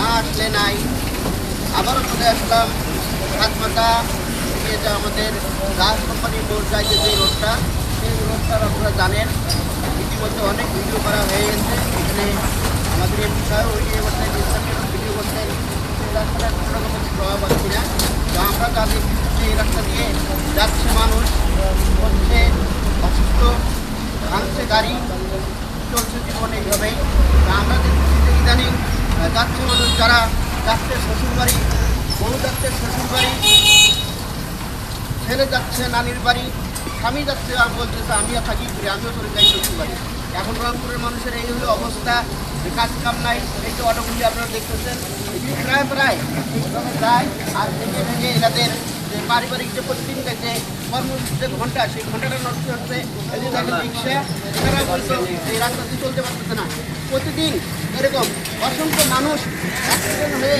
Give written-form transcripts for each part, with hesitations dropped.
না আসলে নাই। আবারও চলে আসলাম হাতমাথা থেকে, যা আমাদের গাছ কোম্পানির রোড যাইতে যে রোডটা, সেই রোডটার আপনারা জানেন ইতিমধ্যে অনেক ভিডিও করা হয়ে গেছে। এখানে আমাদের এই বিষয়ে ভিডিও করতেন, ভিডিও করতেন, সেই রাস্তাটা কোনো রকম প্রভাব পাচ্ছি না। তো আমরা যাদের এই রাস্তা দিয়ে যাচ্ছে মানুষ, হচ্ছে অসুস্থ, ভাঙছে গাড়ি, চলছে জীবন এইভাবেই। আমরা দেখছি যে ইদানিং যাচ্ছে মানুষ, যারা যাচ্ছে শ্বশুরবাড়ি, বউ যাচ্ছে শ্বশুরবাড়ি, ছেলে যাচ্ছে নানির বাড়ি, স্বামী যাচ্ছে আর বলতেছে আমিও থাকি ফিরে, আমিও চলে যাই শ্বশুরবাড়ি। এখন রংপুরের মানুষের এই হলো অবস্থা, কাজ কাম নাই। এই যে অটোগুলি আপনারা দেখতেছেন, প্রায় প্রায় এইভাবে যায়, আর ভেঙে ভেঙে এনাদের যে পারিবারিক যে প্রতিদিনকার যে কর্মসূচি যে ঘন্টা, সেই ঘন্টাটা নষ্ট হচ্ছে। এই যে দেখেন রিক্সা, এনারা বলতো এই রাস্তা দিয়ে চলতে পারতেছে না। প্রতিদিন এরকম অসংখ্য মানুষ অ্যাক্সিডেন্ট হয়ে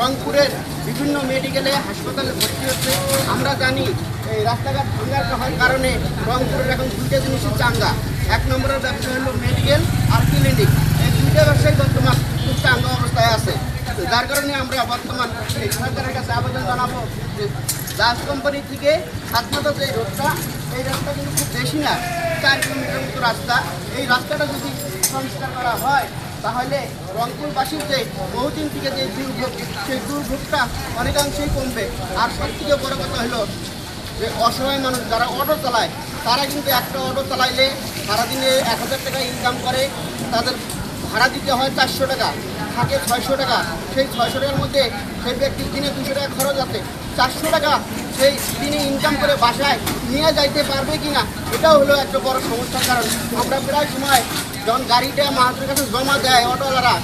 রংপুরের বিভিন্ন মেডিকেলে, হাসপাতালে ভর্তি হচ্ছে। আমরা জানি এই রাস্তাঘাট ভাঙার হওয়ার কারণে রংপুরের এখন দুইটা জিনিসই চাঙ্গা। এক নম্বরের ব্যবসা হলো মেডিকেল আর ক্লিনিক। এই দুইটা ব্যবসায়ী বর্তমান খুব চাঙ্গা অবস্থায় আছে। যার কারণে আমরা বর্তমান এই সরকারের কাছে আবেদন জানাবো যে দাস কোম্পানি থেকে হাতমাথা যে রোডটা, এই রাস্তা কিন্তু খুব বেশি না, 4 কিলোমিটার মতো রাস্তা। এই রাস্তাটা যদি সংস্কার করা হয় তাহলে রংপুরবাসীর যে বহুদিন থেকে যে দুর্ভোগ, সেই দুর্ভোগটা অনেকাংশেই কমবে। আর সব থেকে বড় কথা হলো যে অসহায় মানুষ যারা অটো চালায়, তারা কিন্তু একটা অটো চালাইলে সারাদিনে 1000 টাকা ইনকাম করে, তাদের ভাড়া দিতে হয় 400 টাকা, থাকে 600 টাকা। সেই 600 টাকার মধ্যে সেই ব্যক্তির দিনে 200 টাকা খরচ আছে। 400 টাকা সেই দিনে ইনকাম করে বাসায় নিয়ে যাইতে পারবে কি না, এটাও হলো একটা বড় সমস্যার কারণ। আমরা প্রায় সময় যখন গাড়িটা মাহাজনের কাছে জমা দেয় অটোওয়ালারা,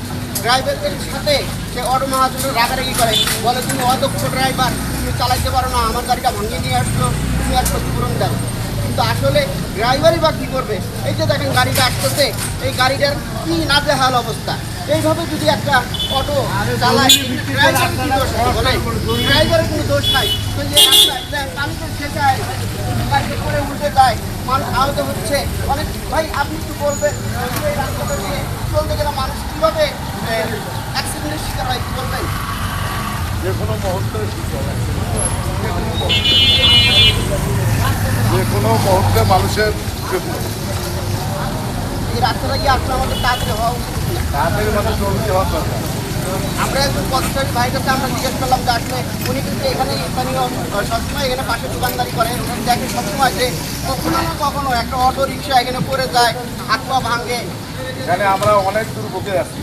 ড্রাইভারদের সাথে সে অটো মাহাজনের রাগারাগি করে, বলে তুমি অদক্ষ ড্রাইভার, তুমি চালাইতে পারো না, আমার গাড়িটা ভাঙিয়ে নিয়ে আসলো, তুমি আর ক্ষতিপূরণ দাও। কিন্তু আসলে ড্রাইভারই বা কী করবে? এই যে দেখেন গাড়িটা আসতেছে, এই গাড়িটার কী নাজেহাল অবস্থা। এইভাবে যদি একটা অটো চালায়, ড্রাইভারের কোনো দোষ নাই। তো যে আমি তো শেখাই, গাড়িটা করে উল্টে যায়, মানুষ আহত হচ্ছে অনেক। ভাই আপনি একটু বলবেন, এই রাস্তাটা দিয়ে চলতে গেলে মানুষ কীভাবে অ্যাক্সিডেন্টের শিকার হয়, কী বলবেন? যে কোনো মুহূর্তে মানুষের এই রাস্তাটা কি আসলে আমাদের তাড়াতাড়ি হওয়া উচিত? তাড়াতাড়ি মানে চলতে হওয়ার দরকার। আমরা একজন পথচারী ভাইয়ের কাছে আমরা জিজ্ঞেস করলাম যে আসলে উনি কিন্তু এখানে স্থানীয় সবসময় এখানে পাশে দোকানদারি করে, উনি দেখে সবসময় যে কখনো না কখনো একটা অটো রিক্সা এখানে পড়ে যায়, হাত পা ভাঙে। এখানে আমরা অনেক দুর্ভোগে আছি।